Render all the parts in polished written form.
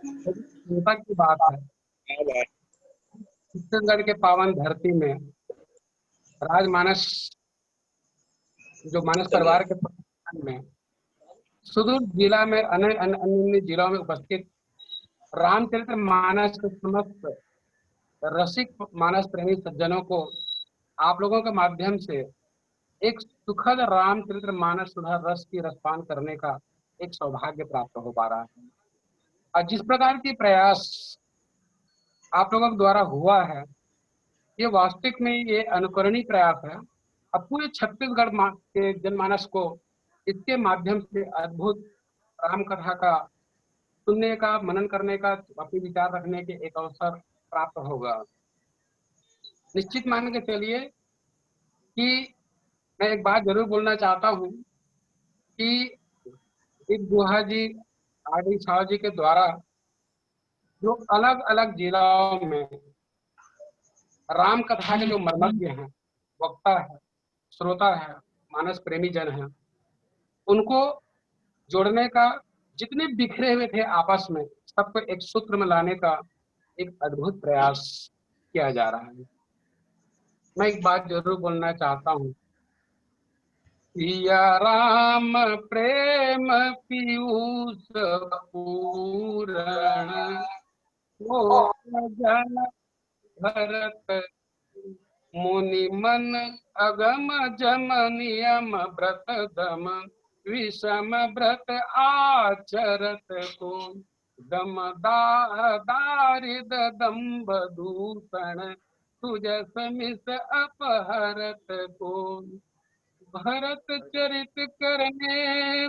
चिंता की बात है, छत्तीसगढ़ के पावन धरती में राजमानस, जो मानस परिवार के में सुदूर जिला में अन्य अन्य अन्य जिलों में उपस्थित रामचरित्र मानस के समस्त रसिक मानस प्रेमी सज्जनों को आप लोगों के माध्यम से एक सुखद रामचरित्र मानस सुधा रस की रसपान करने का एक सौभाग्य प्राप्त हो पा रहा है। और जिस प्रकार की प्रयास आप लोगों के द्वारा हुआ है, ये वास्तविक में ये अनुकरणीय प्रयास है। अब पूरे छत्तीसगढ़ के जनमानस को इसके माध्यम से अद्भुत राम कथा का सुनने का, मनन करने का, अपने विचार रखने के एक अवसर प्राप्त होगा। निश्चित मान के चलिए कि मैं एक बात जरूर बोलना चाहता हूँ कि एक गुहा जी, आदि साहु जी के द्वारा जो अलग अलग जिलों में राम कथा के जो मर्मज्ञ हैं, वक्ता है, श्रोता है, मानस प्रेमी जन हैं, उनको जोड़ने का, जितने बिखरे हुए थे आपस में, सबको एक सूत्र में लाने का एक अद्भुत प्रयास किया जा रहा है। मैं एक बात जरूर बोलना चाहता हूँ, सिया राम प्रेम पीयूष पूरण हो जन भरत मुनि मन अगम जम नियम व्रत दम विषम व्रत आचरत को दम दारिद दम्भ दूषण तुजस मिस अपहरत को भरत चरित करने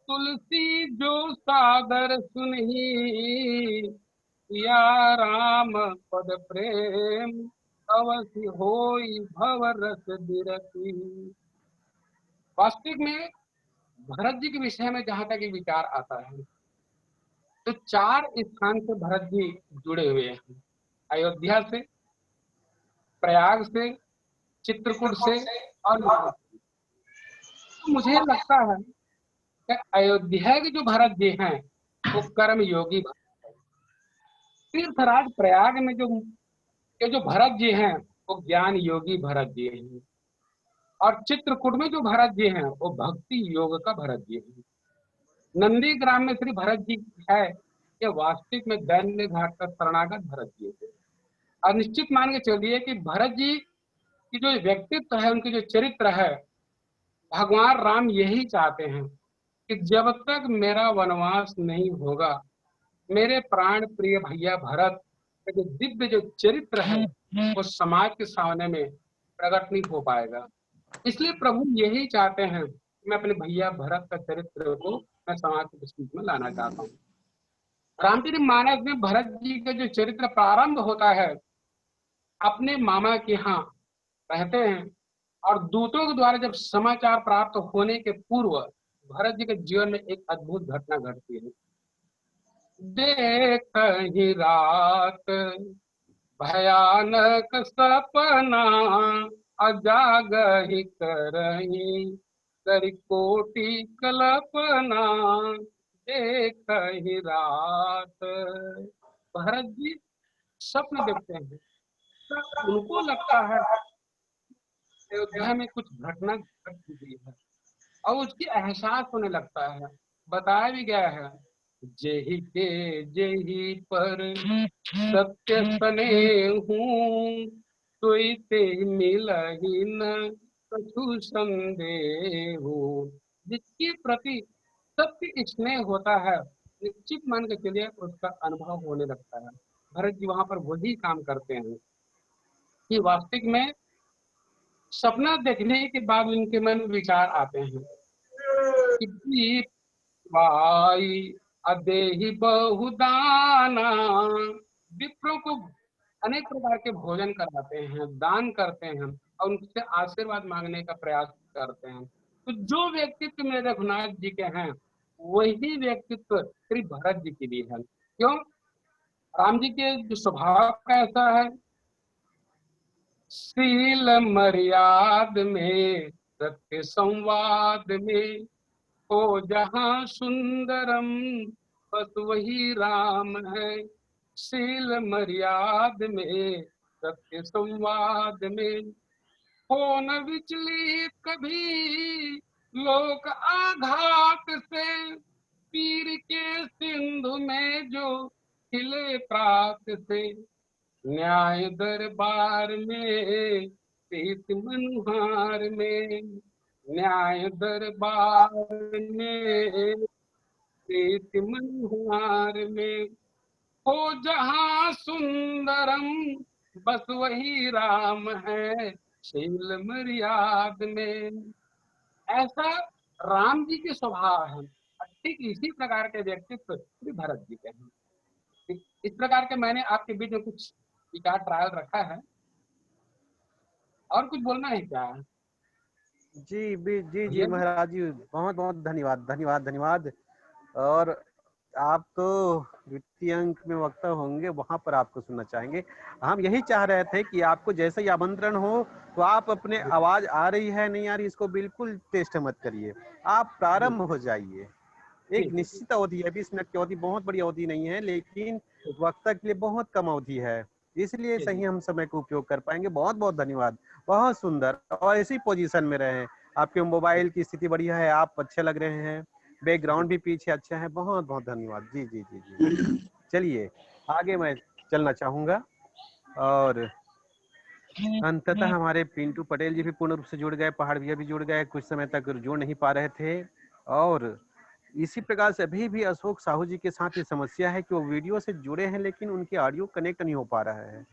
तुलसी जो सादर सुनही या राम पद प्रेम अवश्य होई भव रस बिरती। वास्तविक में भरत जी के विषय में जहां तक विचार आता है तो 4 स्थान से भरत जी जुड़े हुए हैं। अयोध्या से, प्रयाग से, चित्रकूट से और तो मुझे लगता है कि अयोध्या के जो भरत जी हैं वो कर्म योगी भरत है। तीर्थराज प्रयाग में जो भरत जी हैं वो ज्ञान योगी भरत जी हैं। और चित्रकूट में जो भरत जी हैं वो भक्ति योग का भरत जी हैं। नंदी ग्राम में श्री भरत जी है, ये वास्तविक में दैन्य घाट का शरणागत भरत जी है। और निश्चित मान के चलिए कि भरत जी की जो व्यक्तित्व है, उनकी जो चरित्र है, भगवान राम यही चाहते हैं कि जब तक मेरा वनवास नहीं होगा, मेरे प्राण प्रिय भैया भरत का जो दिव्य जो चरित्र है वो समाज के सामने में प्रकट नहीं हो पाएगा। इसलिए प्रभु यही चाहते हैं कि मैं अपने भैया भरत का चरित्र को मैं समाज के बीच में लाना चाहता हूँ। रामचरित मानस में भरत जी का जो चरित्र प्रारंभ होता है, अपने मामा के यहाँ रहते हैं और दूतों के द्वारा जब समाचार प्राप्त होने के पूर्व भरत जी के जीवन में एक अद्भुत घटना घटती है। देख ही रात भयानक सपना अजाग ही करही कर कोटि कल्पना देख ही रात। भरत जी स्वप्न देखते हैं तो उनको लगता है अयोध्या में कुछ घटना घट गई है और उसकी एहसास होने लगता है। बताया भी गया है, जेहि के जेहि पर सत्य सने हूँ सोई ते मिलहि न कछु संदेह। जिसके प्रति सत्य स्नेह होता है, निश्चित मान के चलिए उसका अनुभव होने लगता है। भरत जी वहां पर वही काम करते हैं कि वास्तविक में सपना देखने के बाद उनके मन में विचार आते हैं कि भाई अदेहि बहुदाना, विप्रों को अनेक प्रकार के भोजन कराते हैं, दान करते हैं और उनसे आशीर्वाद मांगने का प्रयास करते हैं। तो जो व्यक्तित्व मेरे रघुनाथ जी के हैं वही व्यक्तित्व श्री भरत जी के लिए है। क्यों? राम जी के जो स्वभाव का ऐसा है, शील मर्याद में सत्य संवाद में हो जहाँ सुंदरम बस वही राम है। शील मर्याद में, सत्य संवाद में, हो न विचलित कभी लोक आघात से। पीर के सिंधु में जो खिले प्रात से, न्याय दरबार में प्रीत मनुहार में। न्याय दरबार में प्रीत मनुहार में, हो जहाँ सुंदरम बस वही राम है। शील मर्याद में, ऐसा राम जी के स्वभाव है। ठीक इसी प्रकार के व्यक्तित्व श्री भरत जी के हैं। इस प्रकार के मैंने आपके बीच में कुछ विचार ट्रायल रखा है। और कुछ बोलना है क्या? जी जी महाराज जी, बहुत बहुत धन्यवाद धन्यवाद धन्यवाद। और आप तो द्वितीय अंक में वक्ता होंगे, वहां पर आपको सुनना चाहेंगे। हम यही चाह रहे थे कि आपको जैसे ही आमंत्रण हो तो आप अपने आवाज आ रही है नहीं आ रही इसको बिल्कुल टेस्ट मत करिए, आप प्रारंभ हो जाइए। एक निश्चित अवधि है, 20 मिनट की अवधि बहुत बड़ी अवधि नहीं है, लेकिन वक्ता के लिए बहुत कम अवधि है, इसलिए सही हम समय को उपयोग कर पाएंगे। बहुत बहुत धन्यवाद, बहुत सुंदर। और इसी पोजीशन में रहे, आपके मोबाइल की स्थिति बढ़िया है, आप अच्छे लग रहे हैं, बैकग्राउंड भी पीछे अच्छा है। बहुत बहुत धन्यवाद। जी जी जी जी चलिए आगे मैं चलना चाहूंगा। और अंततः हमारे पिंटू पटेल जी भी पूर्ण रूप से जुड़ गए, पहाड़ भैया भी जुड़ गए, कुछ समय तक जुड़ नहीं पा रहे थे। और इसी प्रकार से अभी भी अशोक साहू जी के साथ ये समस्या है कि वो वीडियो से जुड़े हैं लेकिन उनके ऑडियो कनेक्ट नहीं हो पा रहा है,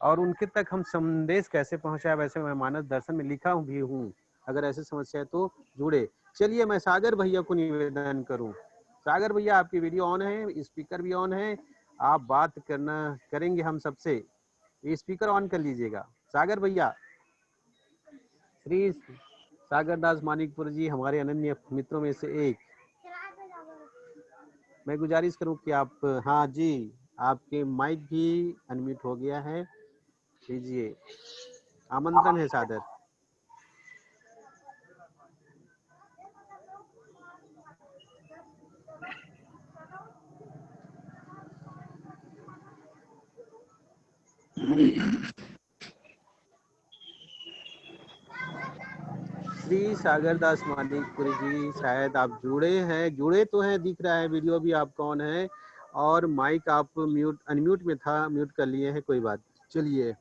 और उनके तक हम संदेश कैसे पहुंचाए। वैसे मैं मानस दर्शन में लिखा भी हूँ, अगर ऐसी समस्या है तो जुड़े। चलिए मैं सागर भैया को निवेदन करूं। सागर भैया आपकी वीडियो ऑन है, स्पीकर भी ऑन है, आप बात करेंगे हम सबसे, स्पीकर ऑन कर लीजिएगा सागर भैया। श्री सागर दास मानिकपुर जी हमारे अनन्य मित्रों में से एक, मैं गुजारिश करूं कि आप, हाँ जी आपके माइक भी अनम्यूट हो गया है, लीजिए, आमंत्रण है सादर। श्री सागर दास मानिकपुरी जी, शायद आप जुड़े हैं, जुड़े तो हैं, दिख रहा है, वीडियो भी आपका ऑन है और माइक आप अनम्यूट में था, म्यूट कर लिए हैं, कोई बात। चलिए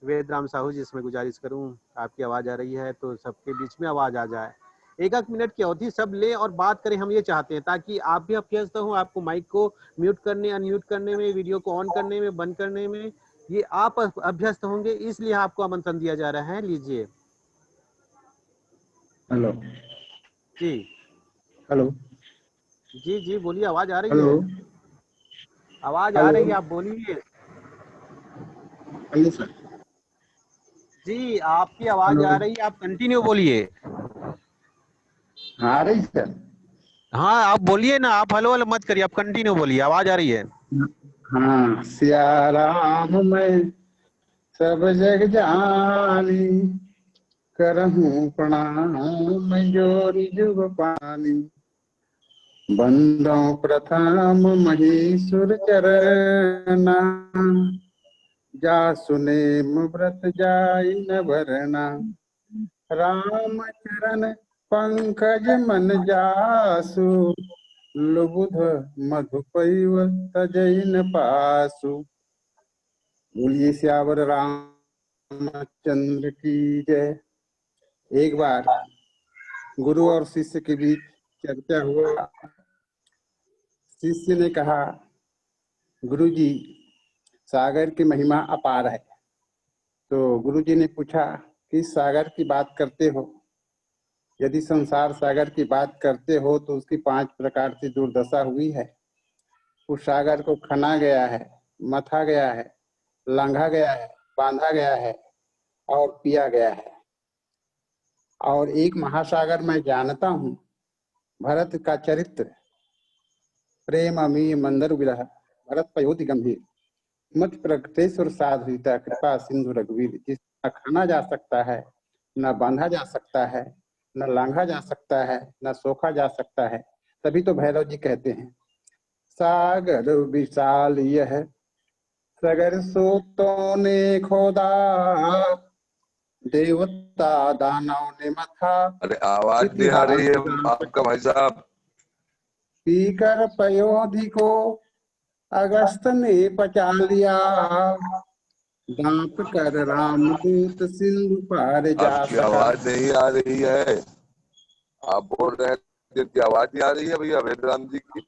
वेदराम साहू जी, इसमें गुजारिश करूं, आपकी आवाज आ रही है तो सबके बीच में आवाज आ जाए। एक मिनट की अवधि सब ले और बात करें, हम ये चाहते हैं ताकि आप भी अभ्यस्त हो, आपको माइक को म्यूट करने अनम्यूट करने में, वीडियो को ऑन करने में बंद करने में, ये आप अभ्यस्त होंगे, इसलिए आपको आमंत्रण दिया जा रहा है। लीजिए। हेलो जी हेलो जी जी बोलिए, आवाज आ रही हेलो है, आवाज आ हेलो रही है, आप बोलिए। Hello sir. जी आपकी आवाज हेलो, आ रही है, आप कंटिन्यू बोलिए। हाँ आ रही सर। हाँ आप बोलिए ना, आप हलो हलो मत करिए, आप कंटिन्यू बोलिए, आवाज आ रही है। हाँ, सिया राम मैं सब जग जानी, करहूँ प्रणाम मैं जोरी जुग पानी। बंदों प्रथम महीसुर चरना, जा सुने व्रत जाई न भरना। राम चरण पंकज मन जासु, लुबुध मधुपैव तजैन पासु। बोलिए सियावर रामचंद्र की जय। एक बार गुरु और शिष्य के बीच चर्चा हुआ। शिष्य ने कहा, गुरुजी सागर की महिमा अपार है। तो गुरुजी ने पूछा, किस सागर की बात करते हो? यदि संसार सागर की बात करते हो तो उसकी 5 प्रकार से दुर्दशा हुई है। उस सागर को खना गया है, मथा गया है, लांघा गया है, बांधा गया है और पिया गया है। और एक महासागर मैं जानता हूँ, भरत का चरित्र, प्रेम अमीय मंदर विरह, भरत पयोधि गंभीर, मत प्रगटेश्वर साधुता कृपा सिंधु रघुवीर। जिस न खाना जा सकता है, न बांधा जा सकता है, न लांघा जा सकता है, न सोखा जा सकता है, तभी तो भैरव जी कहते हैं सागर विशाल यह सगर सोतों ने खोदा, देवता दानव ने मथा अरे आवाज नहीं आ रही है आपका भाई साहब। पीकर पयोधि को अगस्त ने पचा लिया, दांत कर रामदूत सिंधु पार जा आपकी सका। आवाज नहीं आ रही है। आप बोल रहे हैं कि आवाज नहीं आ रही है भैया वेदराम जी की।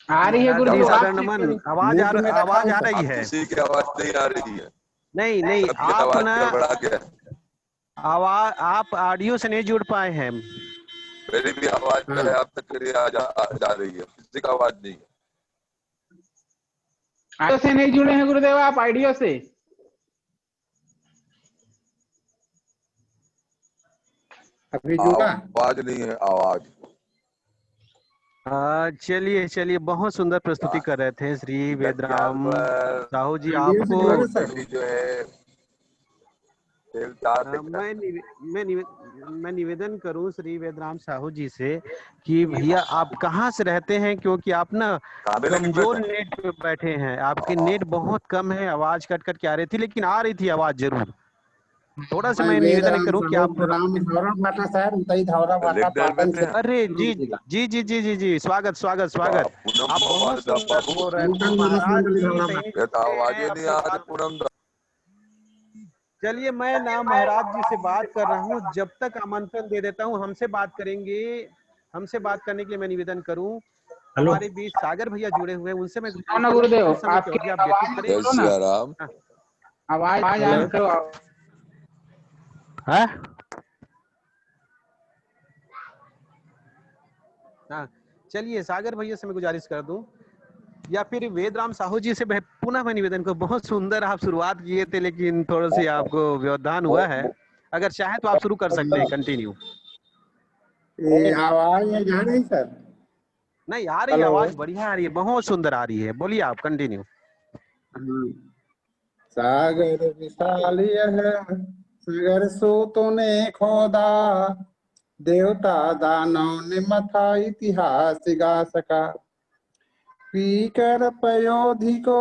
आ रही है महाराज जी गुरुदेव, सागर आप नमन, ठीक म्यूट में रखा आवाज हूं आ सर। रही आप है। किसी की आवाज नहीं आ रही है, नहीं नहीं, सबकी आप आवाज ना गड़बड़ा के है। आवाज, आप ऑडियो से नहीं जुड़ पाए हैं। मेरी भी आवाज हाँ पहले आप तक के लिए आ जा रही है, किसी का आवाज नहीं है। आइडियो से नहीं जुड़े हैं गुरुदेव, आप आइडियो से। अभी जुड़ा। आवाज नहीं है, आवाज। चलिए चलिए, बहुत सुंदर प्रस्तुति कर रहे थे श्री वेदराम साहू जी। आइडियो से आपको जुड़ा सर। जो है तेलचार दिख रहा मैं है। मैं निवेदन करूं श्री वेदराम साहू जी से कि भैया आप कहाँ से रहते हैं, क्योंकि आप ना काबे लगे कमजोर बैठा। नेट पे बैठे हैं, आपके नेट बहुत कम है, आवाज कट कट के आ रही थी, लेकिन आ रही थी आवाज जरूर। थोड़ा सा मैं मैं वेद निवेदन राम करूं कि साहू आप खुराम धौरा भाटा शहर उतई धौरा भाटा लिख पाटन देते से हैं। अरे जी गुरु जिला। जी जी जी जी जी, स्वागत स्वागत स्वागत। पूनम आप बहुत वारदा सुंदर बाबू, बोल रहे थे नूतन मानस महाराज मंडली जी, धौरा सही भाटा। ये तो आवाज ही है नहीं अपने आ रही बात। पूनम दा। चलिए मैं ना महाराज जी से बात कर रहा हूँ, जब तक आमंत्रण दे देता हूँ, हमसे बात करेंगे। हमसे बात करने के लिए मैं निवेदन करूं, हेलो, हमारे बीच सागर भैया जुड़े हुए हैं, उनसे मैं सुनो ना करूंगा कि गुरुदेव, कुछ समय की आपकी अवधि आप आवाज व्यतीत करें। जय करो ना, सिया राम। आवाज हेलो। ऑन करो। हाँ हाँ, चलिए सागर भैया से मैं गुजारिश कर दूं, या फिर वेदराम साहू जी से पुनः मैं निवेदन करूं। बहुत सुंदर आप शुरुआत किए थे, लेकिन थोड़ा सी आपको व्यवधान हुआ है। अगर चाहे तो आप शुरू कर सकते हैं, कंटिन्यू। ये आवाज ये जा रही सर। नहीं आ रही है, हेलो। आवाज बढ़िया आ रही है, बहुत सुंदर आ रही है, बोलिए आप कंटिन्यू। हाँ। सागर विशाल यह सागर सोतों ने खोदा, देवता दानव ने मथा इतिहास गा सका। पीकर पयोधि को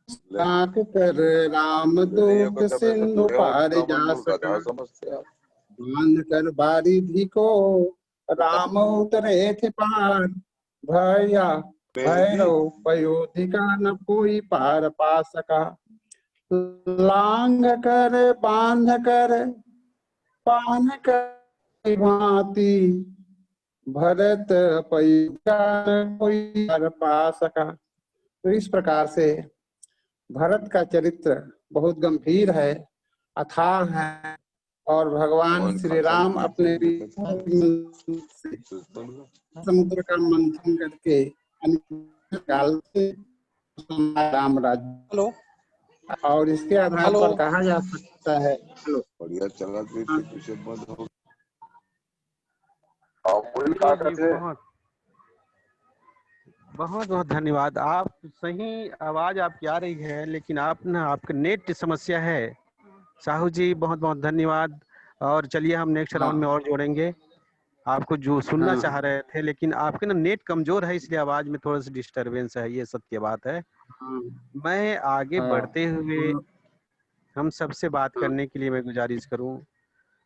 ताक कर रामदूत सिंधु पार जा सका। समझते आप। बांध कर बारिधि को राम उतरे थे पार, भैया भैरव पयोधि का न कोई पार पा सका। लांग कर बांध कर पान कर भांति, भरत पयोधि का न कोई पार पा सका। तो इस प्रकार से भरत का चरित्र बहुत गंभीर है, अथाह है, और भगवान श्री राम अपने से समुद्र का मंथन करके काल से राम राज्य। हेलो। और इसके आधार पर कहा जा सकता है। हेलो। बढ़िया चला हाँ। पीछे बंद हो। चलिए जी, बहुत बहुत बहुत धन्यवाद। आप सही आवाज आपकी आ रही है, लेकिन आप ना, आपका नेट समस्या है। साहू जी बहुत बहुत धन्यवाद। और चलिए हम नेक्स्ट राउंड में और जोड़ेंगे आपको, जो सुनना हाँ। चाह रहे थे, लेकिन आपके ना नेट कमजोर है, इसलिए आवाज में थोड़ा सा डिस्टरबेंस है, ये सत्य बात है। हाँ। मैं आगे हाँ। बढ़ते हुए हम सबसे बात हाँ। करने के लिए मैं गुजारिश करूं।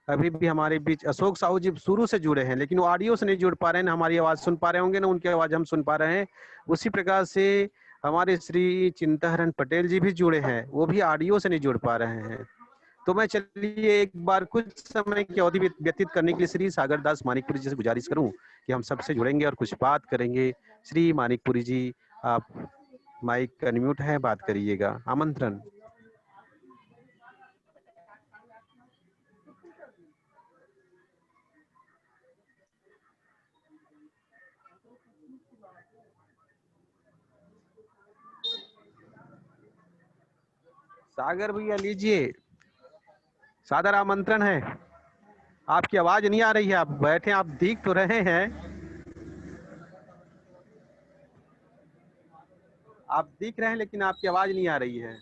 अभी भी हमारे बीच अशोक साहू जी शुरू से जुड़े हैं, लेकिन वो ऑडियो से नहीं जुड़ पा रहे हैं, ना हमारी आवाज सुन पा रहे होंगे, ना उनकी आवाज हम सुन पा रहे हैं। उसी प्रकार से हमारे श्री चिंताहरण पटेल जी भी जुड़े हैं, वो भी ऑडियो से नहीं जुड़ पा रहे हैं। तो मैं चलिए एक बार कुछ समय की अवधि व्यतीत करने के लिए श्री सागर दास मानिकपुरी जी से गुजारिश करूं कि हम सबसे जुड़ेंगे और कुछ बात करेंगे। श्री मानिकपुरी जी, आप माइक अनम्यूट है, बात करिएगा, आमंत्रण। सागर भैया लीजिए, सादर आमंत्रण है। आपकी आवाज नहीं आ रही है, आप बैठे, आप दिख तो रहे हैं, आप दिख रहे हैं, लेकिन आपकी आवाज नहीं आ रही है।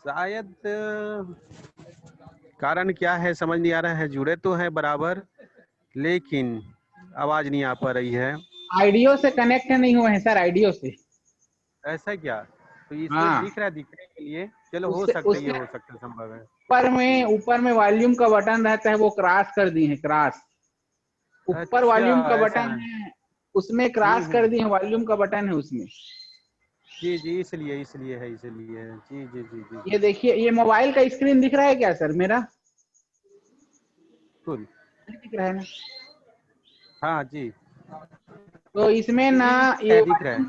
शायद कारण क्या है समझ नहीं आ रहा है। जुड़े तो हैं बराबर, लेकिन आवाज नहीं आ पा रही है। आईडियो से कनेक्ट नहीं हुए हैं सर, आईडियो से। ऐसा क्या? तो इसमें हाँ, दिख रहा है दिखने के लिए। चलो हो उससे सकता है, ये उससे हो सकता है, संभव है। ऊपर में वॉल्यूम का बटन रहता है, वो क्रॉस कर दिए हैं, क्रॉस। ऊपर अच्छा, वॉल्यूम का ऐसा बटन है। है, उसमें क्रॉस कर हम्म। दिए हैं, वॉल्यूम का बटन है उसमें। जी जी, इसलिए है, इसलिए है। जी जी जी जी ये जी। देखिए, ये मोबाइल का स्क्रीन दिख रहा है क्या सर मेरा? बिल्कुल। दिख रहा है ना? हाँ जी। तो इसमें ना दिख ये है, दिख रहा है।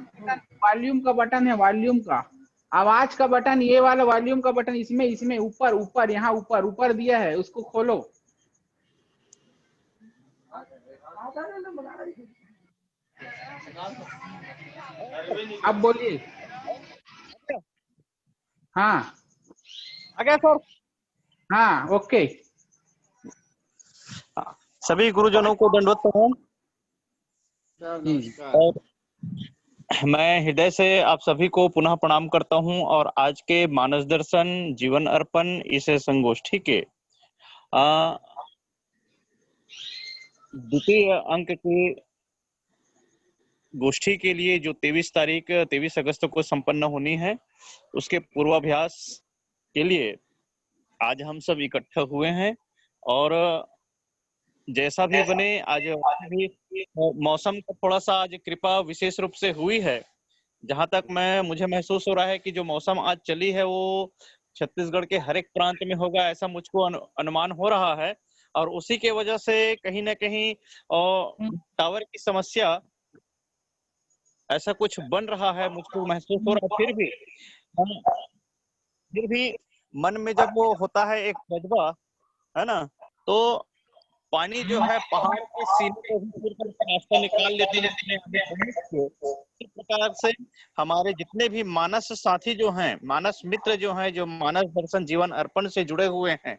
वॉल्यूम का बटन है, वॉल्यूम का आवाज का बटन, ये वाला वॉल्यूम का बटन इसमें इसमें ऊपर ऊपर यहाँ ऊपर ऊपर दिया है, उसको खोलो। अब बोलिए। हाँ आ गया सर। हाँ, ओके। सभी गुरुजनों को दंडवत प्रणाम। और मैं हृदय से आप सभी को पुनः प्रणाम करता हूं। और आज के मानस दर्शन जीवन अर्पण इस संगोष्ठी के द्वितीय अंक की गोष्ठी के लिए जो 23 अगस्त को संपन्न होनी है, उसके पूर्वाभ्यास के लिए आज हम सब इकट्ठा हुए हैं। और जैसा भी बने, आज भी मौसम का थोड़ा सा आज कृपा विशेष रूप से हुई है। जहां तक मुझे महसूस हो रहा है कि जो मौसम आज चली है वो छत्तीसगढ़ के हर एक प्रांत में होगा, ऐसा मुझको अनुमान हो रहा है। और उसी के वजह से कहीं ना कहीं टावर की समस्या ऐसा कुछ बन रहा है, मुझको महसूस हो रहा है। फिर भी मन में जब वो होता है एक जज्बा, है ना, तो पानी जो है पहाड़ के सीने को भी चीर करके रास्ता निकाल लेता है अपने आगे पहुंच के। इस प्रकार से हमारे जितने भी मानस साथी जो हैं, मानस मित्र जो हैं, जो मानस दर्शन जीवन अर्पण से जुड़े हुए हैं,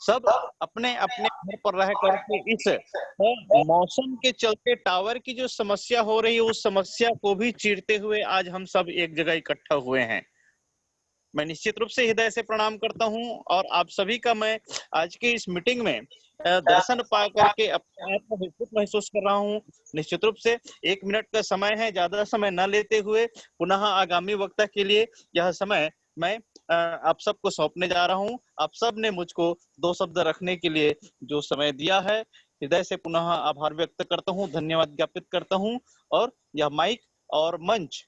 सब अपने अपने घर पर रह करके इस मौसम के चलते टावर की जो समस्या हो रही है, उस समस्या को भी चीरते हुए आज हम सब एक जगह इकट्ठा हुए हैं। मैं निश्चित रूप से हृदय से प्रणाम करता हूं। और आप सभी का मैं आज की इस मीटिंग में दर्शन पा करके अपने आप को विस्तृत महसूस कर रहा हूं। निश्चित रूप से 1 मिनट का समय है, ज्यादा समय न लेते हुए पुनः आगामी वक्ता के लिए यह समय मैं आप सबको सौंपने जा रहा हूं। आप सब ने मुझको 2 शब्द रखने के लिए जो समय दिया है, हृदय से पुनः आभार व्यक्त करता हूं, धन्यवाद ज्ञापित करता हूं। और यह माइक और मंच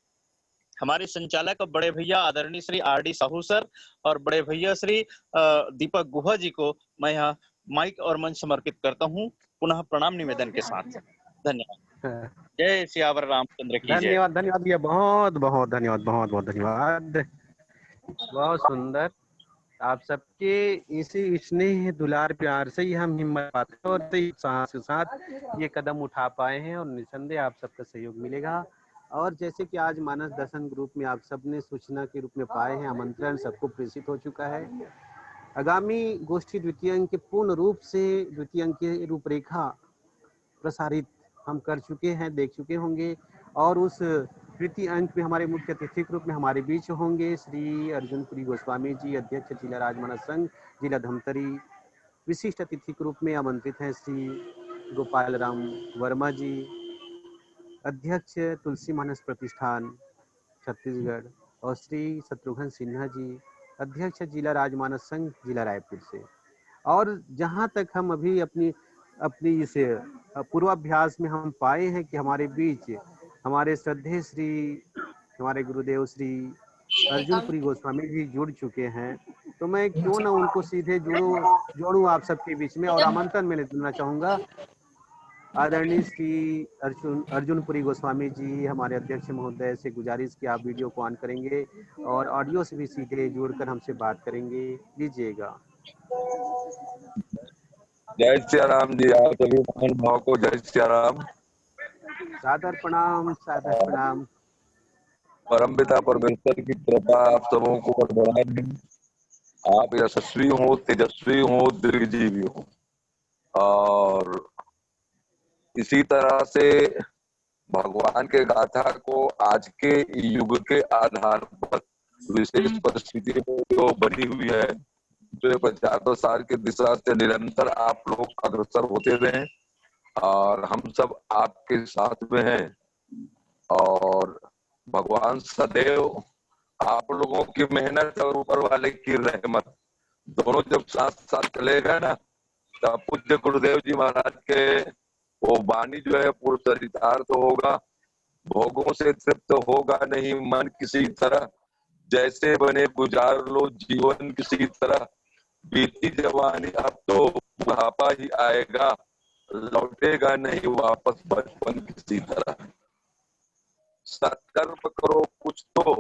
हमारे संचालक बड़े भैया आदरणीय श्री आर.डी. साहू सर और बड़े भैया श्री दीपक गुहा जी को मैं यहाँ माइक और मंच समर्पित करता हूँ, पुनः प्रणाम निवेदन के साथ। धन्यवाद। जय सियावर रामचंद्र की जय। धन्यवाद, धन्यवाद भैया, बहुत बहुत धन्यवाद, बहुत बहुत धन्यवाद। बहुत सुंदर। आप सबके इसी स्नेह दुलार प्यार से ही हम हिम्मत पाते हैं और साहस के साथ ये कदम उठा पाए हैं, और निसंदेह आप सबका सहयोग मिलेगा। और जैसे कि आज मानस दर्शन ग्रुप में आप सबने सूचना के रूप में पाए हैं, आमंत्रण सबको प्रेषित हो चुका है। आगामी गोष्ठी द्वितीय अंक के पूर्ण रूप से द्वितीय अंक की रूपरेखा प्रसारित हम कर चुके हैं, देख चुके होंगे। और उस तृतीय अंक में हमारे मुख्य अतिथि के रूप में हमारे बीच होंगे श्री अर्जुनपुरी गोस्वामी जी, अध्यक्ष जिला राजमानस संघ जिला धमतरी। विशिष्ट अतिथि के रूप में आमंत्रित हैं श्री गोपाल राम वर्मा जी, अध्यक्ष तुलसी मानस प्रतिष्ठान छत्तीसगढ़, और श्री शत्रुघ्न सिन्हा जी, अध्यक्ष जिला राजमानस संघ जिला रायपुर से। और जहाँ तक हम अभी अपनी अपनी इस पूर्वाभ्यास में हम पाए हैं कि हमारे बीच हमारे श्रद्धेय श्री हमारे गुरुदेव श्री अर्जुनपुरी गोस्वामी जी जुड़ चुके हैं। तो मैं क्यों ना उनको सीधे जोड़ूं आप सबके बीच में, और आमंत्रण में लेना चाहूंगा आदरणीय श्री अर्जुनपुरी गोस्वामी जी, हमारे अध्यक्ष महोदय से गुजारिश कि आप वीडियो को ऑन करेंगे और ऑडियो से भी सीधे जुड़कर हमसे बात करेंगे। लीजिएगा। जय सिया राम जी। आप सभी महानुभाव को जय सिया राम। सादर प्रणाम, सादर प्रणाम। परम पिता परमेश्वर की कृपा आप सबों को बढ़ाए रहे। आप यशस्वी हो, तेजस्वी हो, दीर्घजीवी हो। और इसी तरह से भगवान के गाथा को आज के युग के आधार पर विशेष परिस्थिति में जो बनी हुई है, जो प्रचार सार की दिशा से निरंतर आप लोग अग्रसर होते रहे और हम सब आपके साथ में हैं। और भगवान सदैव आप लोगों की मेहनत और ऊपर वाले की रहमत दोनों जब साथ साथ चलेगा ना, तब पूज्य गुरुदेव जी महाराज के वो वाणी जो है पूर्ण चरितार्थ होगा। भोगों से तृप्त होगा नहीं मन किसी तरह, जैसे बने गुजार लो जीवन किसी तरह। बीती जवानी अब तो बुढ़ापा ही आएगा, लौटेगा नहीं वापस बचपन किसी तरह। सत्कर्म करो कुछ तो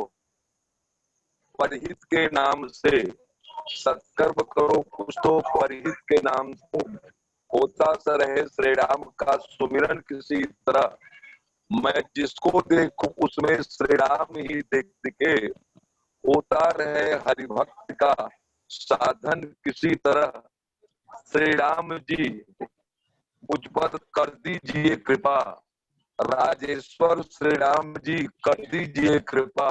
परहित के नाम से, सत्कर्म करो कुछ तो परहित के नाम से, होता सा रहे श्री राम का सुमिरन किसी तरह। मैं जिसको देखूं उसमें श्री राम ही देख दिखे, होता रहे हरिभक्त का साधन किसी तरह। श्री राम जी मुझ पर कर दीजिए कृपा, राजेश्वर श्री राम जी कर दीजिए कृपा,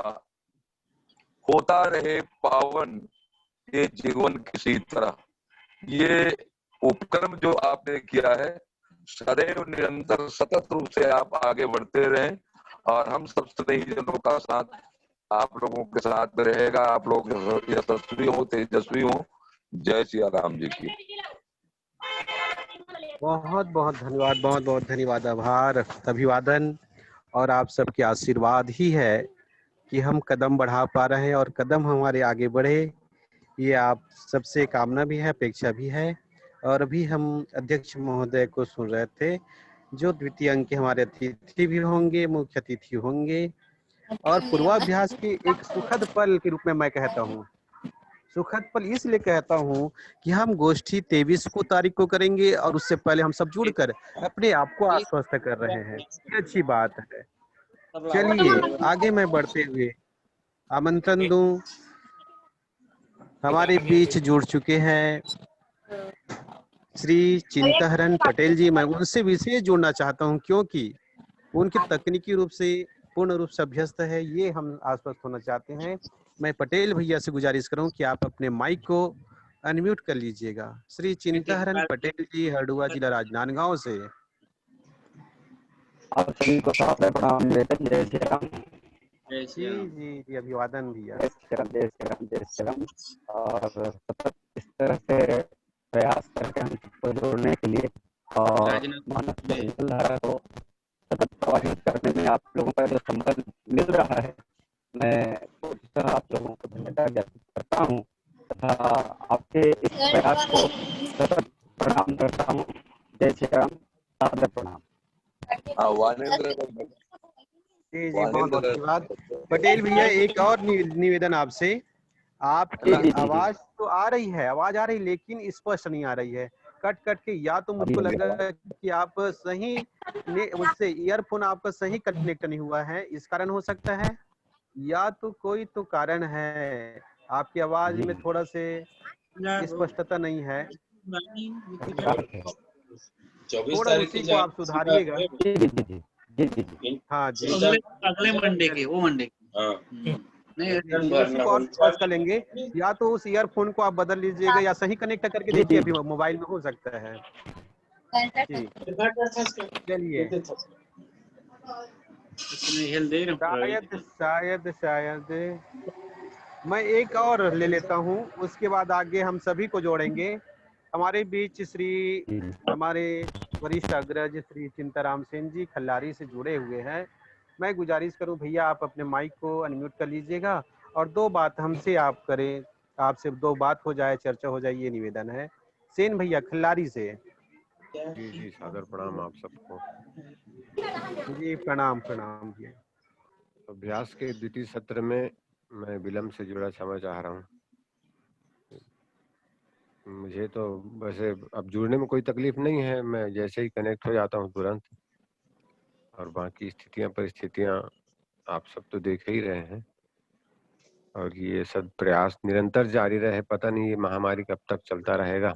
होता रहे पावन ये जीवन किसी तरह। ये उपक्रम जो आपने किया है, सदैव निरंतर सतत रूप से आप आगे बढ़ते रहें और हम सब स्नेहीजनों का साथ आप लोगों के साथ में रहेगा। आप लोग यशस्वी हो, तेजस्वी हो। जय सिया राम जी की। बहुत बहुत धन्यवाद, बहुत बहुत धन्यवाद, आभार, अभिवादन। और आप सबके आशीर्वाद ही है कि हम कदम बढ़ा पा रहे हैं और कदम हमारे आगे बढ़े, ये आप सबसे कामना भी है, अपेक्षा भी है। और अभी हम अध्यक्ष महोदय को सुन रहे थे, जो द्वितीय अंक के हमारे अतिथि भी होंगे, मुख्य अतिथि होंगे। और पूर्वाभ्यास के एक सुखद पल के रूप में मैं कहता हूँ, सुखद पल इसलिए कहता हूँ कि हम गोष्ठी 23 को तारीख को करेंगे और उससे पहले हम सब जुड़कर अपने आप को आश्वस्त कर रहे हैं। ये अच्छी बात है। चलिए आगे मैं बढ़ते हुए आमंत्रण दूं, हमारे बीच जुड़ चुके हैं श्री चिंताहरण पटेल जी। मैं उनसे विशेष जोड़ना चाहता हूं क्योंकि उनके तकनीकी रूप से पूर्ण रूप से अभ्यस्त है, ये हम आश्वस्त होना चाहते हैं। मैं पटेल भैया से गुजारिश करूं कि आप अपने माइक को अनम्यूट कर लीजिएगा। श्री चिंताहरण पटेल जी, हरडुआ जिला, राजनांदगांव से। आप सभी को साथ में प्रणाम निवेदन। जय श्री राम। जी जी जी, अभिवादन भैया। जय श्री राम, जय श्री राम, जय श्री राम। और सतत इस तरह से प्रयास करके हम सबको जोड़ने के लिए और मानव विचारधारा को सतत प्रवाहित करने में आप लोगों का जो संबंध मिल रहा है, मैं आप लोगों को धन्यवाद ज्ञापित करता हूँ तथा आपके इस प्रयास को सतत प्रणाम करता हूँ। जय श्री राम, सादर प्रणाम। जी जी, बहुत बहुत धन्यवाद पटेल भैया। एक और निवेदन आपसे, आपकी आवाज तो आ रही है, आवाज आ रही, लेकिन स्पष्ट नहीं आ रही है, कट कट के। या तो मुझको लग रहा है कि आप सही उससे ईयरफोन आपका सही कनेक्ट नहीं हुआ है, इस कारण हो सकता है, या तो कोई तो कारण है, आपकी आवाज में थोड़ा से स्पष्टता नहीं है। थोड़ा उसी को आप सुधारिएगा। हाँ जी, अगले मंडे के, वो मंडे उसी को और स्पष्ट कर लेंगे, या तो उस ईयरफोन को आप बदल लीजिएगा या सही कनेक्ट करके देखिए, अभी मोबाइल में हो सकता है। चलिए, शायद शायद मैं एक और ले लेता हूँ, उसके बाद आगे हम सभी को जोड़ेंगे। हमारे बीच हमारे वरिष्ठ अग्रज श्री चिंताराम सेन जी खल्लारी से जुड़े हुए हैं। मैं गुजारिश करूं भैया, आप अपने माइक को अनम्यूट कर लीजिएगा और दो बात हमसे आप करें, आपसे दो बात हो जाए, चर्चा हो जाए, ये निवेदन है। सेन भैया खल्लारी से। जी जी, सादर प्रणाम आप सबको। जी प्रणाम प्रणाम जी। अभ्यास के द्वितीय सत्र में मैं विलम्ब से जुड़ा क्षमा चाह रहा हूँ। मुझे तो वैसे अब जुड़ने में कोई तकलीफ नहीं है, मैं जैसे ही कनेक्ट हो जाता हूँ तुरंत, और बाकी स्थितियां परिस्थितियां आप सब तो देख ही रहे हैं। और ये सब प्रयास निरंतर जारी रहे, पता नहीं ये महामारी कब तक चलता रहेगा।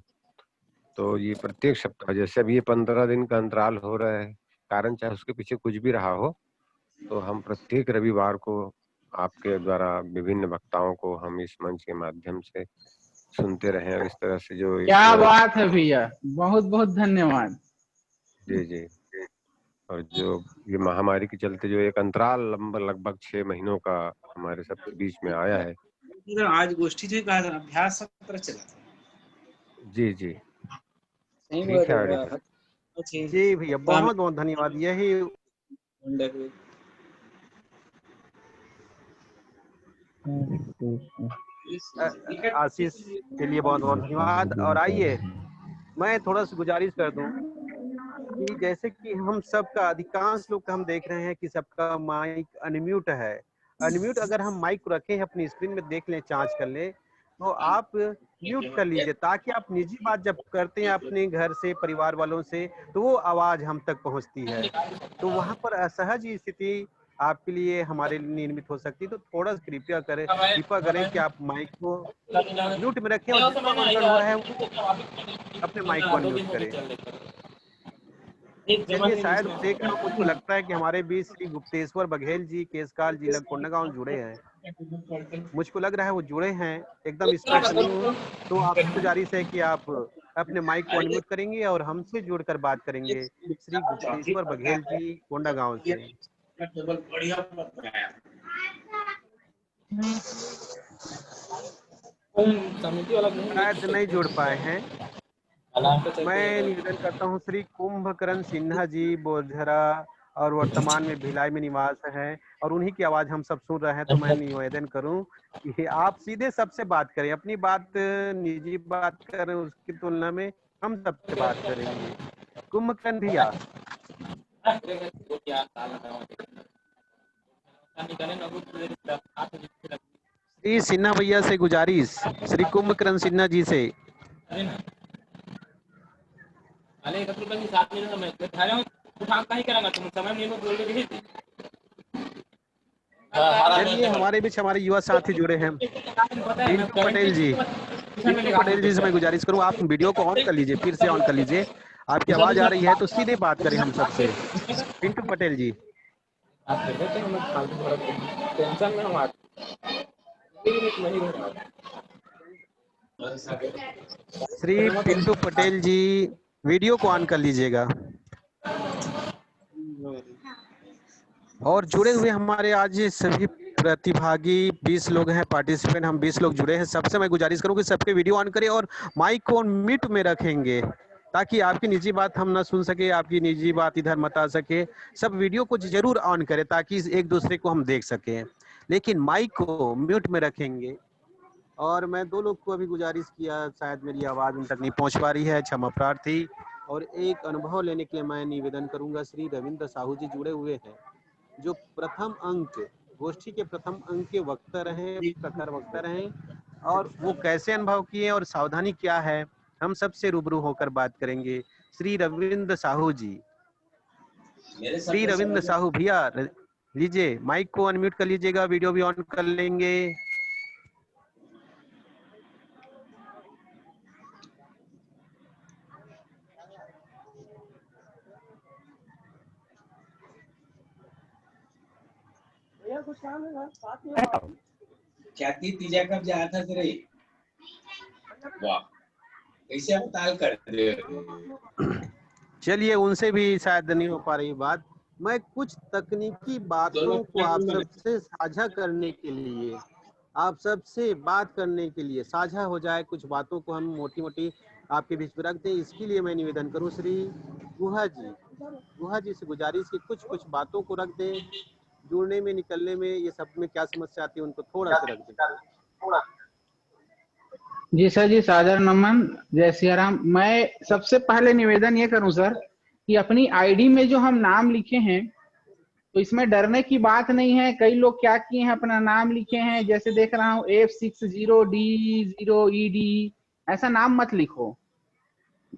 तो ये प्रत्येक सप्ताह, जैसे अब ये 15 दिन का अंतराल हो रहा है, कारण चाहे उसके पीछे कुछ भी रहा हो, तो हम प्रत्येक रविवार को आपके द्वारा विभिन्न वक्ताओं को हम इस मंच के माध्यम से सुनते रहे और इस तरह से जो क्या बात है भैया, बहुत बहुत धन्यवाद। जी जी। और जो ये महामारी के चलते जो एक अंतराल लगभग 6 महीनों का हमारे सबके बीच में आया है। आज गोष्ठी जो का अभ्यास सत्र चला था। जी जी ठीक है जी भैया, बहुत बहुत धन्यवाद। यही आशीष के लिए बहुत बहुत धन्यवाद। और आइए मैं थोड़ा सा गुजारिश कर दूं कि जैसे कि हम सबका अधिकांश लोग का हम देख रहे हैं कि सबका माइक अनम्यूट है। अनम्यूट अगर हम माइक को रखें अपनी स्क्रीन में देख लें, जांच कर लें, तो आप म्यूट कर लीजिए ताकि आप निजी बात जब करते हैं अपने घर से, परिवार वालों से, तो वो आवाज हम तक पहुंचती है। तो वहां पर असहज स्थिति आपके लिए हमारे लिए निर्मित हो सकती है। तो थोड़ा कृपया करें कि आप माइक को म्यूट में रखें और जिसका मंथन हो रहा है वो अपने माइक को अनम्यूट करें। चलिए, शायद देख रहा हूँ, मुझको लगता है कि हमारे बीच श्री गुप्तेश्वर बघेल जी केसकाल जिला कोंडागांव जुड़े हैं। मुझको लग रहा है वो जुड़े हैं, एकदम स्पष्ट नहीं हूँ। तो आपसे गुजारिश है कि आप अपने माइक को अनम्यूट करेंगे और हमसे जुड़कर बात करेंगे। श्री गुप्तेश्वर बघेल जी कोंडागांव से। शायद नहीं जुड़ पाए हैं। मैं निवेदन करता हूं श्री कुंभकर्ण सिन्हा जी बोधरा और वर्तमान में भिलाई में निवास है और उन्हीं की आवाज हम सब सुन रहे हैं। तो मैं निवेदन करूं कि आप सीधे सबसे बात करें, अपनी बात निजी बात करें, उसकी तुलना में हम सबसे बात करेंगे। कुंभकर्ण भैया। श्री सिन्हा भैया से गुजारिश, श्री कुंभकर्ण सिन्हा जी से। चलिए, हमारे बीच हमारे युवा साथी जुड़े हैं, पिंटू पटेल जी। पिंटू पटेल जी से मैं गुजारिश करूं, आप वीडियो को ऑन कर लीजिए, फिर से ऑन कर लीजिए। आपकी आवाज आ रही है तो सीधे बात करें हम सबसे। पिंटू पटेल जी। श्री पिंटू पटेल जी, वीडियो को ऑन कर लीजिएगा। और जुड़े हुए हमारे आज सभी प्रतिभागी 20 लोग हैं, पार्टिसिपेंट हम 20 लोग जुड़े हैं। सबसे मैं गुजारिश करूं कि सबके वीडियो ऑन करें और माइक को म्यूट में रखेंगे ताकि आपकी निजी बात हम ना सुन सके, आपकी निजी बात इधर मत आ सके। सब वीडियो को जरूर ऑन करें ताकि एक दूसरे को हम देख सकें, लेकिन माइक को म्यूट में रखेंगे। और मैं 2 लोग को अभी गुजारिश किया, शायद मेरी आवाज उन तक नहीं पहुंच पा रही है, क्षमा प्रार्थी। और एक अनुभव लेने के लिए मैं निवेदन करूंगा, श्री रविंद्र साहू जी जुड़े हुए हैं, जो प्रथम अंक गोष्ठी के प्रथम अंक के वक्ता रहे, प्रखर वक्ता रहे, और वो कैसे अनुभव किए और सावधानी क्या है, हम सबसे रूबरू होकर बात करेंगे। श्री रविंद्र साहू जी। श्री रविंद्र साहू भैया लीजिए, माइक को अनम्यूट कर लीजिएगा, वीडियो भी ऑन कर लेंगे। क्या तीजा कब जा था तेरे? वाह, कैसे आप ताल कर रहे हो? चलिए, उनसे भी शायद नहीं हो पा रही बात। मैं कुछ तकनीकी बातों को आप सबसे साझा करने के लिए, आप सबसे बात करने के लिए साझा हो जाए, कुछ बातों को हम मोटी मोटी आपके बीच में रख दें। इसके लिए मैं निवेदन करूं श्री गुहा जी से गुजारिश की कुछ बातों को रख दें। जुड़ने में, निकलने में, ये सब में क्या समस्या आती है उनको थोड़ा सा रख दें। जी सर जी, सादर नमन, जय सिया राम। मैं सबसे पहले निवेदन ये करूं सर कि अपनी आईडी में जो हम नाम लिखे हैं तो इसमें डरने की बात नहीं है। कई लोग क्या किए हैं, अपना नाम लिखे हैं, जैसे देख रहा हूँ F60D0ED, ऐसा नाम मत लिखो,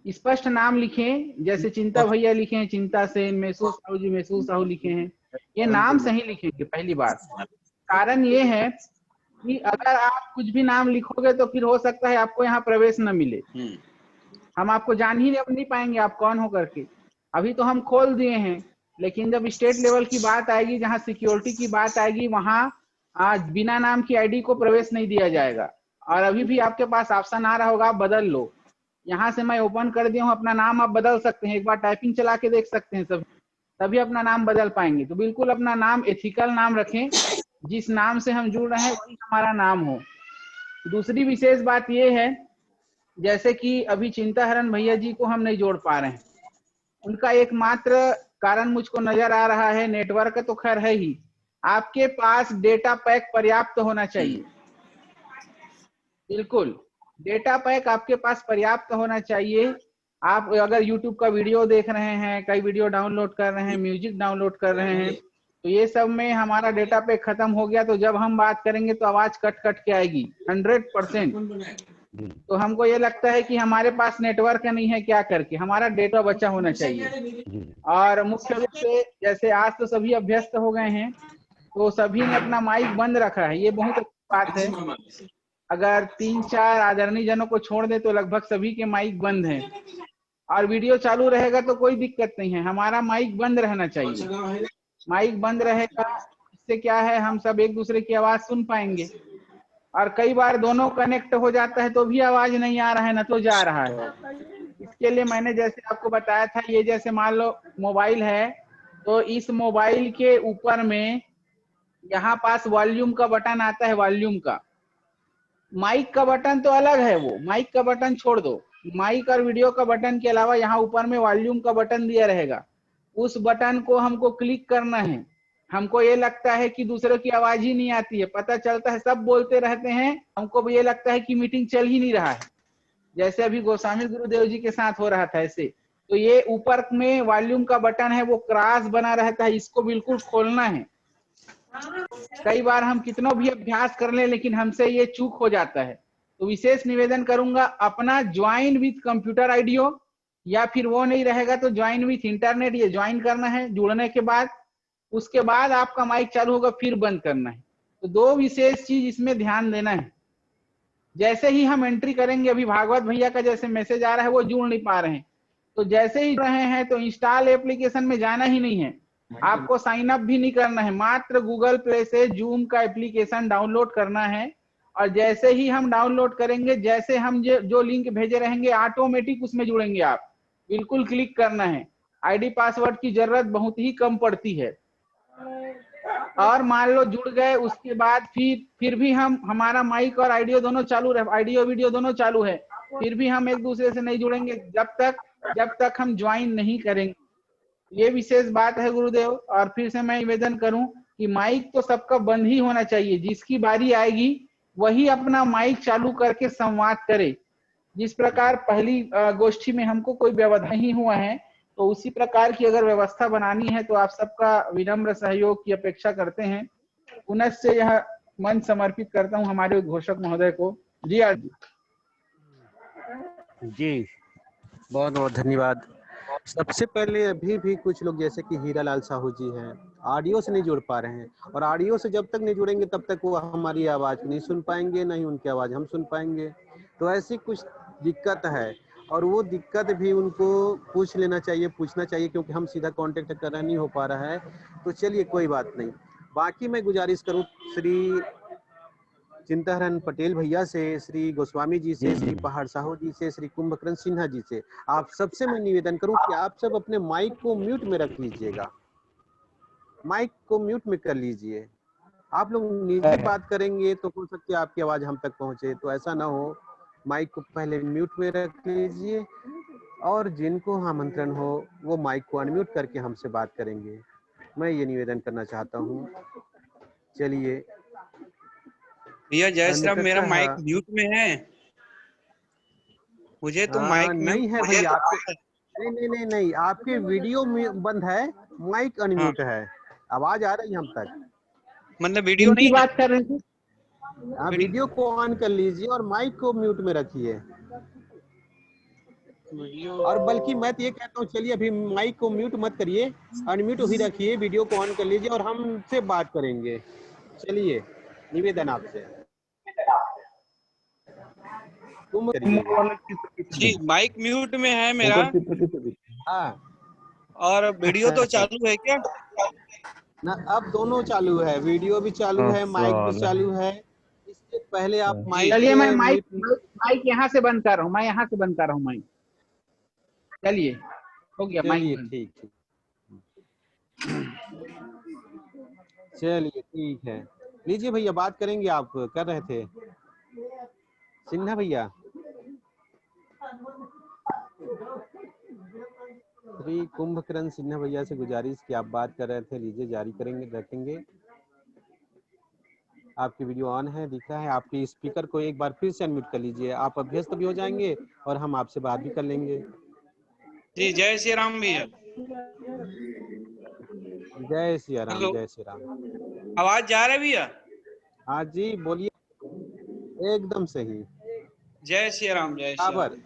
स्पष्ट नाम लिखें। जैसे चिंता भैया लिखे हैं चिंता सेन, महसूस साहू जी महसूस साहू लिखे हैं, ये नाम सही लिखेंगे। पहली बात, कारण ये है कि अगर आप कुछ भी नाम लिखोगे तो फिर हो सकता है आपको यहाँ प्रवेश न मिले, हम आपको जान ही नहीं पाएंगे आप कौन हो करके। अभी तो हम खोल दिए हैं, लेकिन जब स्टेट लेवल की बात आएगी, जहाँ सिक्योरिटी की बात आएगी, वहाँ आज बिना नाम की आईडी को प्रवेश नहीं दिया जाएगा। और अभी भी आपके पास ऑप्शन आ रहा होगा, आप बदल लो। यहाँ से मैं ओपन कर दिया हूँ, अपना नाम आप बदल सकते हैं, एक बार टाइपिंग चला के देख सकते हैं सब, तभी अपना नाम बदल पाएंगे। तो बिल्कुल अपना नाम एथिकल नाम रखें, जिस नाम से हम जुड़ रहे हैं वही हमारा नाम हो। दूसरी विशेष बात ये है, जैसे कि अभी चिंताहरण भैया जी को हम नहीं जोड़ पा रहे हैं, उनका एकमात्र कारण मुझको नजर आ रहा है नेटवर्क तो खैर है ही, आपके पास डेटा पैक पर्याप्त होना चाहिए। बिल्कुल डेटा पैक आपके पास पर्याप्त होना चाहिए। आप अगर YouTube का वीडियो देख रहे हैं, कई वीडियो डाउनलोड कर रहे हैं, म्यूजिक डाउनलोड कर रहे हैं, तो ये सब में हमारा डेटा पैक खत्म हो गया तो जब हम बात करेंगे तो आवाज कट कट के आएगी 100%। तो हमको ये लगता है कि हमारे पास नेटवर्क नहीं है, क्या करके हमारा डेटा बचा होना चाहिए। और मुख्य रूप से जैसे आज तो सभी अभ्यस्त हो गए हैं, तो सभी ने अपना माइक बंद रखा है, ये बहुत अच्छी बात है। अगर 3-4 आदरणीय जनों को छोड़ दे तो लगभग सभी के माइक बंद हैं, और वीडियो चालू रहेगा तो कोई दिक्कत नहीं है, हमारा माइक बंद रहना चाहिए। माइक बंद रहेगा, इससे क्या है, हम सब एक दूसरे की आवाज सुन पाएंगे। और कई बार दोनों कनेक्ट हो जाता है तो भी आवाज नहीं आ रहा है, न तो जा रहा है। इसके लिए मैंने जैसे आपको बताया था, ये जैसे मान लो मोबाइल है, तो इस मोबाइल के ऊपर में यहाँ पास वॉल्यूम का बटन आता है, वॉल्यूम का। माइक का बटन तो अलग है, वो माइक का बटन छोड़ दो, माइक और वीडियो का बटन के अलावा यहाँ ऊपर में वॉल्यूम का बटन दिया रहेगा, उस बटन को हमको क्लिक करना है। हमको ये लगता है कि दूसरों की आवाज ही नहीं आती है, पता चलता है सब बोलते रहते हैं, हमको भी ये लगता है कि मीटिंग चल ही नहीं रहा है, जैसे अभी गोस्वामी गुरुदेव जी के साथ हो रहा था ऐसे। तो ये ऊपर में वॉल्यूम का बटन है, वो क्रॉस बना रहता है, इसको बिल्कुल खोलना है। कई बार हम कितना भी अभ्यास कर लें लेकिन हमसे ये चूक हो जाता है। तो विशेष निवेदन करूंगा, अपना ज्वाइन विथ कंप्यूटर आईडियो, या फिर वो नहीं रहेगा तो ज्वाइन विथ इंटरनेट, ये ज्वाइन करना है। जुड़ने के बाद उसके बाद आपका माइक चालू होगा, फिर बंद करना है। तो 2 विशेष चीज इसमें ध्यान देना है। जैसे ही हम एंट्री करेंगे, अभी भागवत भैया का जैसे मैसेज आ रहा है वो जुड़ नहीं पा रहे हैं, तो जैसे ही रहे हैं तो इंस्टॉल एप्लीकेशन में जाना ही नहीं है, आपको साइन अप भी नहीं करना है, मात्र गूगल प्ले से जूम का एप्लीकेशन डाउनलोड करना है। और जैसे ही हम डाउनलोड करेंगे, जैसे हम जो लिंक भेजे रहेंगे ऑटोमेटिक उसमें जुड़ेंगे आप, बिल्कुल क्लिक करना है। आईडी पासवर्ड की जरूरत बहुत ही कम पड़ती है। और मान लो जुड़ गए, उसके बाद फिर भी हमारा माइक और आइडियो दोनों चालू रहे, आइडियो वीडियो दोनों चालू है, फिर भी हम एक दूसरे से नहीं जुड़ेंगे जब तक हम ज्वाइन नहीं करेंगे। ये विशेष बात है गुरुदेव। और फिर से मैं निवेदन करूं कि माइक तो सबका बंद ही होना चाहिए, जिसकी बारी आएगी वही अपना माइक चालू करके संवाद करे। जिस प्रकार पहली गोष्ठी में हमको कोई व्यवधान नहीं हुआ है, तो उसी प्रकार की अगर व्यवस्था बनानी है तो आप सबका विनम्र सहयोग की अपेक्षा करते हैं। पुनश्च यह मन समर्पित करता हूं हमारे घोषक महोदय को। जी जी बहुत बहुत धन्यवाद। सबसे पहले अभी भी कुछ लोग जैसे कि हीरालाल साहू जी हैं, ऑडियो से नहीं जुड़ पा रहे हैं, और ऑडियो से जब तक नहीं जुड़ेंगे तब तक वो हमारी आवाज़ नहीं सुन पाएंगे, नहीं उनकी आवाज़ हम सुन पाएंगे। तो ऐसी कुछ दिक्कत है, और वो दिक्कत भी उनको पूछ लेना चाहिए, पूछना चाहिए, क्योंकि हम सीधा कांटेक्ट करना नहीं हो पा रहा है। तो चलिए कोई बात नहीं। बाकी मैं गुजारिश करूँ श्री चिंताहरण पटेल भैया से, श्री गोस्वामी जी से, श्री पहाड़ साहू जी से, श्री कुंभकर्ण सिन्हा जी से, आप सबसे मैं निवेदन करूं कि आप सब अपने माइक को म्यूट में रख लीजिएगा, माइक को म्यूट में कर लीजिए। आप लोग निजी बात करेंगे तो हो सकता है आपकी आवाज हम तक पहुंचे, तो ऐसा ना हो, माइक को पहले म्यूट में रख लीजिए, और जिनको आमंत्रण हो वो माइक को अनम्यूट करके हमसे बात करेंगे। मैं ये निवेदन करना चाहता हूँ। चलिए भैया जय श्री राम, मेरा माइक म्यूट में है, मुझे तो माइक नहीं है भैया। नहीं, आपके वीडियो बंद है, माइक अनम्यूट है, आवाज आ रही है हम तक। मतलब वीडियो नहीं बात कर रहे थे। हाँ, वीडियो को ऑन कर लीजिए और माइक को म्यूट में रखिए। और बल्कि मैं तो ये कहता हूँ, चलिए अभी माइक को म्यूट मत करिए, अनम्यूट ही रखिए, वीडियो को ऑन कर लीजिए और हमसे बात करेंगे। चलिए निवेदन आपसे। जी माइक म्यूट में है मेरा। हाँ, और वीडियो तो चालू है क्या? ना अब दोनों चालू है, वीडियो भी चालू है, माइक भी चालू है। इससे पहले आप माइक चलिए मैं म्यूट माइक यहाँ से बंद कर रहा हूँ, मैं यहाँ से बंद कर रहा हूँ माइक। चलिए हो गया माइक चलिए बंद। ठीक ठीक, चलिए ठीक है। लीजिए भैया, बात करेंगे, आप कर रहे थे सिन्हा भैया। श्री कुंभकर्ण सिन्हा भैया से गुजारिश कि आप बात कर रहे थे, लीजिए जारी करेंगे, रखेंगे। आपकी वीडियो ऑन है, दिख रहा है। आपकी स्पीकर को एक बार फिर से अनम्यूट कर लीजिए, आप अभ्यस्त भी हो जाएंगे और हम आपसे बात भी कर लेंगे। जी जय श्री राम भैया। जय श्री राम, हेलो, जय श्री राम। आवाज जा रहा है भैया? हाँ जी बोलिए, एकदम सही। जय श्री राम, जय श्री राम। बराबर।